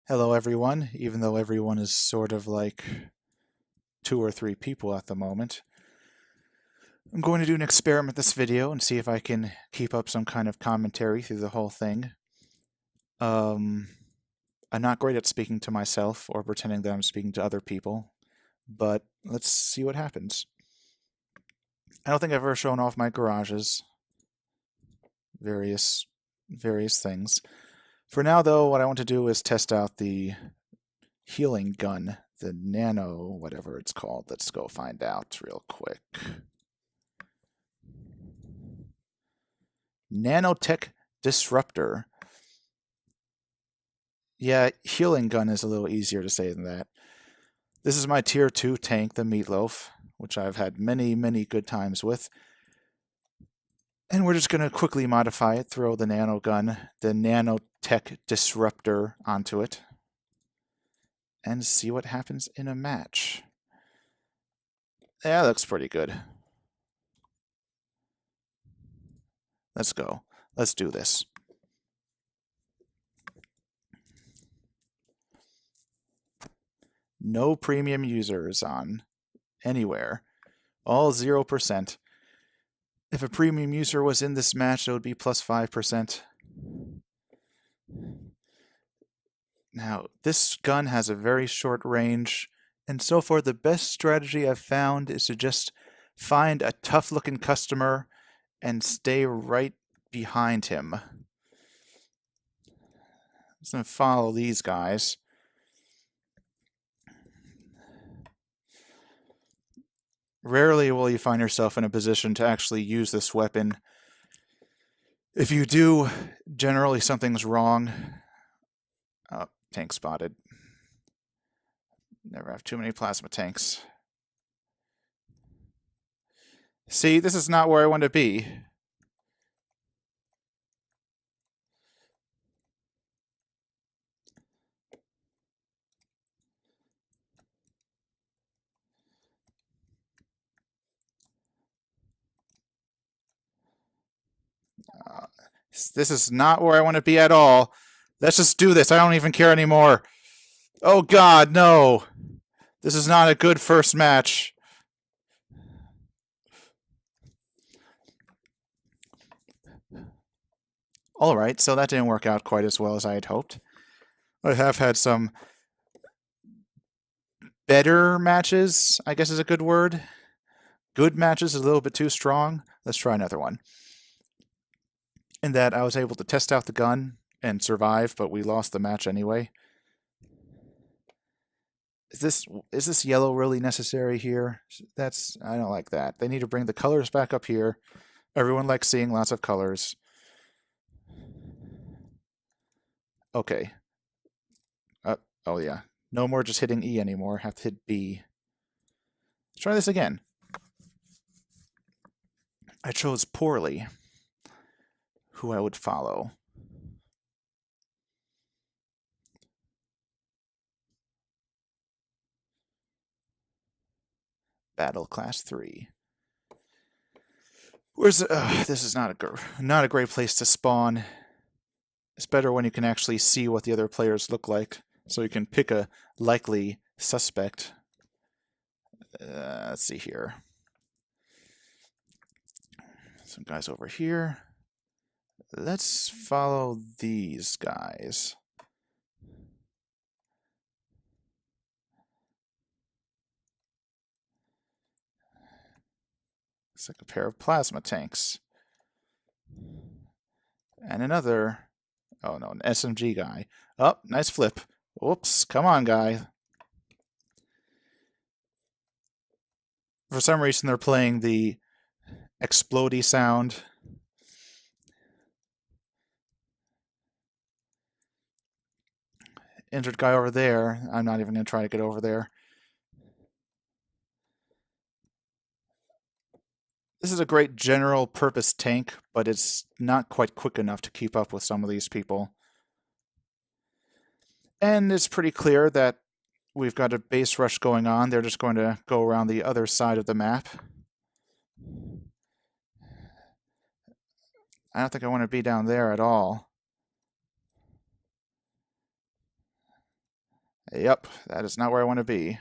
Hello everyone, even though everyone is sort of like 2 or 3 people at the moment. I'm going to do an experiment this video and see if I can keep up some kind of commentary through the whole thing. I'm not great at speaking to myself or pretending that I'm speaking to other people, but let's see what happens. I don't think I've ever shown off my garages. Various things. For now though, what I want to do is test out the healing gun, the nano, whatever it's called. Let's go find out real quick. Nanotech Disruptor. Yeah, healing gun is a little easier to say than that. This is my tier 2 tank, the Meatloaf, which I've had many, many good times with. And we're just going to quickly modify it, throw the nano gun, the Nanotech Disruptor onto it, and see what happens in a match. Yeah, that looks pretty good. Let's go. Let's do this. No premium users on anywhere. All 0%. If a premium user was in this match, it would be plus 5%. Now, this gun has a very short range, and so far the best strategy I've found is to just find a tough-looking customer and stay right behind him. I'm just going to follow these guys. Rarely will you find yourself in a position to actually use this weapon. If you do, generally something's wrong. Oh, tank spotted. Never have too many plasma tanks. See, this is not where I want to be. This is not where I want to be at all. Let's just do this. I don't even care anymore. Oh God, no. This is not a good first match. Alright, so that didn't work out quite as well as I had hoped. I have had some better matches, I guess is a good word. Good matches is a little bit too strong. Let's try another one. In that I was able to test out the gun and survive, but we lost the match anyway. Is this yellow really necessary here? I don't like that. They need to bring the colors back up here. Everyone likes seeing lots of colors. Okay. Oh yeah. No more just hitting E anymore. Have to hit B. Let's try this again. I chose poorly who I would follow. Battle Class 3. This is not a great place to spawn. It's better when you can actually see what the other players look like, so you can pick a likely suspect. Let's see here. Some guys over here. Let's follow these guys. Looks like a pair of plasma tanks. And another... Oh no, an SMG guy. Oh, nice flip. Whoops, come on, guy. For some reason, they're playing the explodey sound. Injured guy over there. I'm not even going to try to get over there. This is a great general purpose tank, but it's not quite quick enough to keep up with some of these people. And it's pretty clear that we've got a base rush going on. They're just going to go around the other side of the map. I don't think I want to be down there at all. Yep, that is not where I want to be.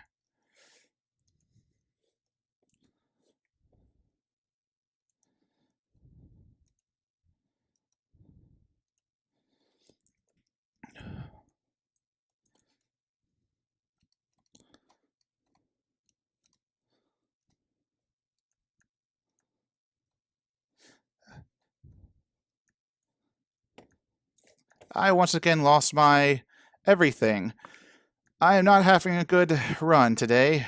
I once again lost my everything. I am not having a good run today.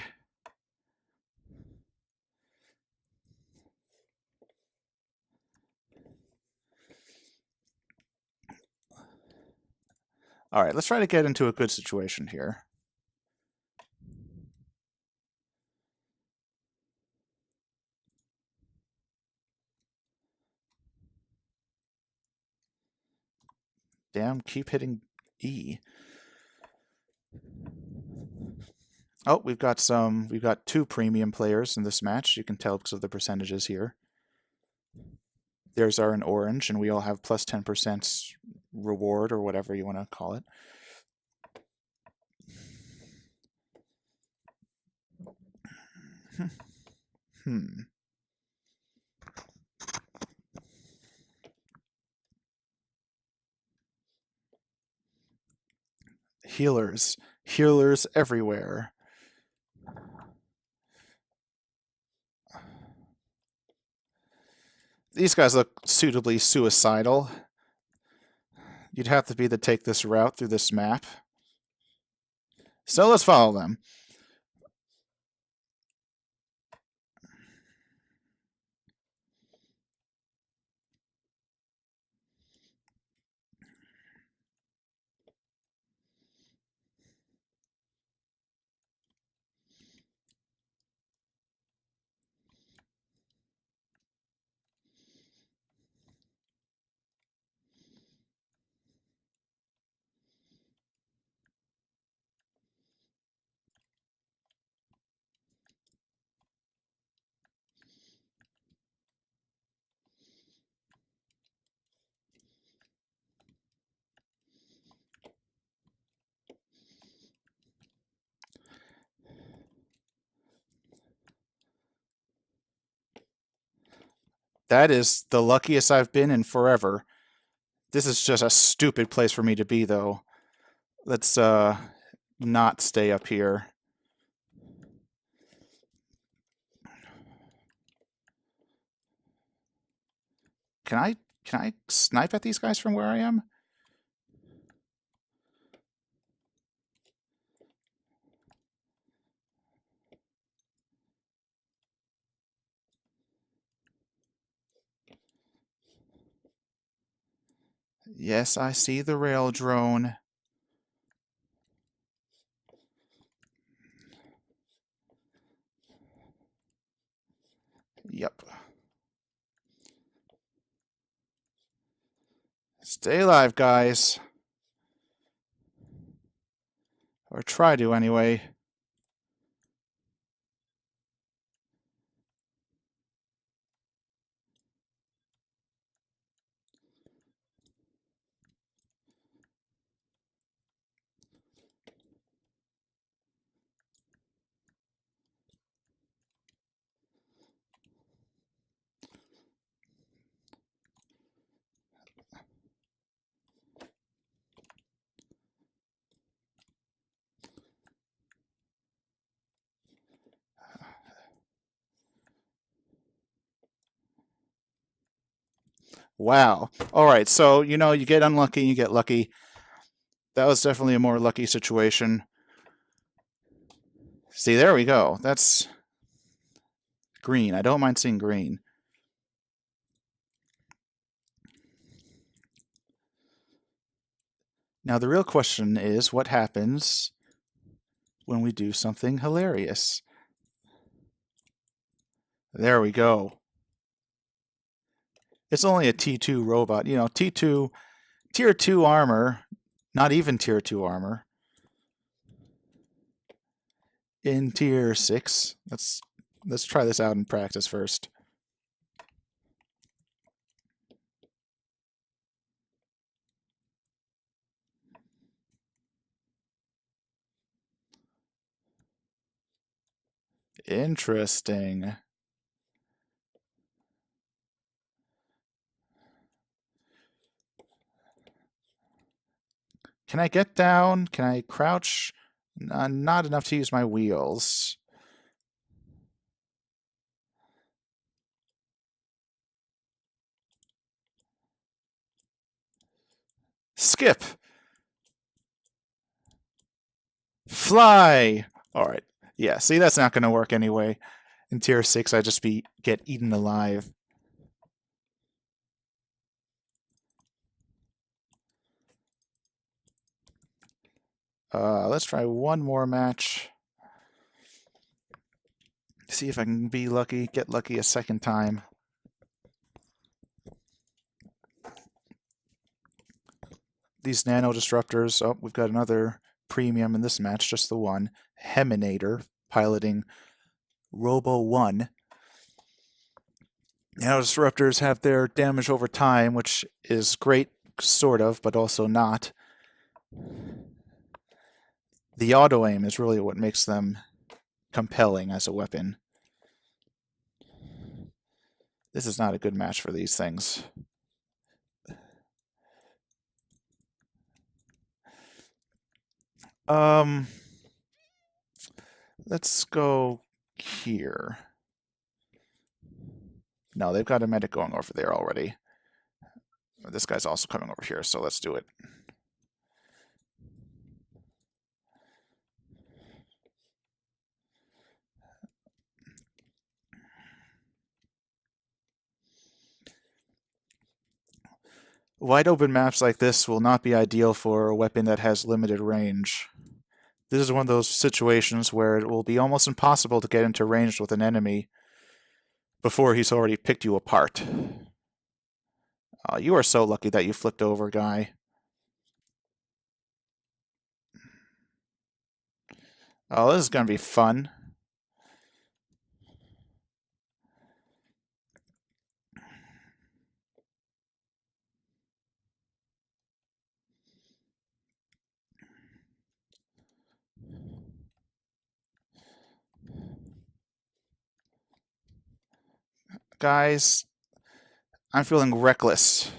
Alright, let's try to get into a good situation here. Damn, keep hitting E. Oh, we've got two premium players in this match. You can tell because of the percentages here. Theirs are in orange, and we all have plus 10% reward, or whatever you want to call it. Healers. Healers everywhere. These guys look suitably suicidal. You'd have to be to take this route through this map. So let's follow them. That is the luckiest I've been in forever. This is just a stupid place for me to be, though. Let's not stay up here. Can I snipe at these guys from where I am? Yes, I see the rail drone. Yep. Stay alive, guys. Or try to, anyway. Wow. Alright, so, you get unlucky, you get lucky. That was definitely a more lucky situation. See, there we go. That's green. I don't mind seeing green. Now, the real question is, what happens when we do something hilarious? There we go. It's only a T2 robot. T2, Tier 2 armor, not even Tier 2 armor. In Tier 6. Let's try this out in practice first. Interesting. Can I get down? Can I crouch? Not enough to use my wheels. Skip! Fly! Alright. Yeah, see, that's not going to work anyway. In Tier 6, I just get eaten alive. Let's try one more match. See if I can be lucky, get lucky a second time. These nano disruptors. Oh, we've got another premium in this match, just the one. Heminator, piloting Robo 1. Nano disruptors have their damage over time, which is great, sort of, but also not. The auto aim is really what makes them compelling as a weapon. This is not a good match for these things. Let's go here. No, they've got a medic going over there already. This guy's also coming over here, so let's do it. Wide open maps like this will not be ideal for a weapon that has limited range. This is one of those situations where it will be almost impossible to get into range with an enemy before he's already picked you apart. You are so lucky that you flipped over, guy. Oh, this is going to be fun. Guys, I'm feeling reckless.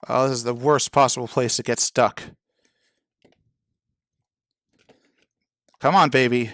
Oh, this is the worst possible place to get stuck. Come on, baby.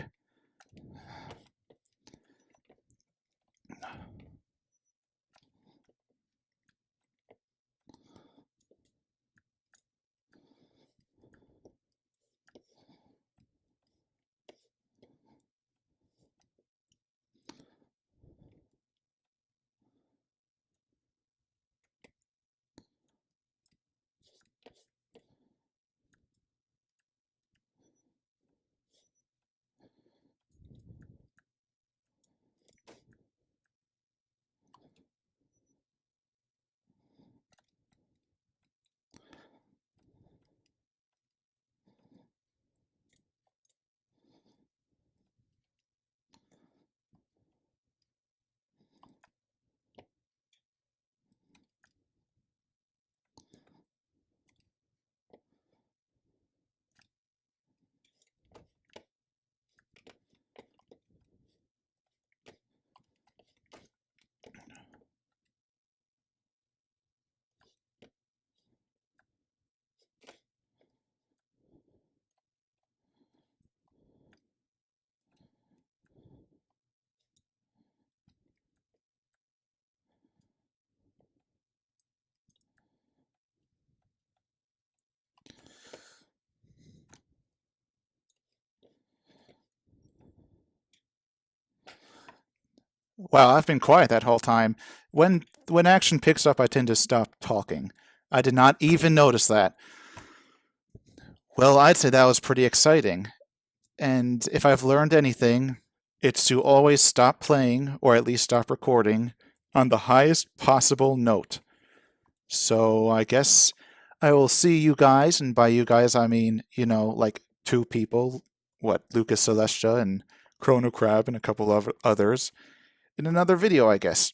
Wow, I've been quiet that whole time. When action picks up, I tend to stop talking. I did not even notice that. Well, I'd say that was pretty exciting. And if I've learned anything, it's to always stop playing, or at least stop recording, on the highest possible note. So I guess I will see you guys, and by you guys I mean, like two people, Lucas Celestia and Chrono Crab and a couple of others, in another video, I guess.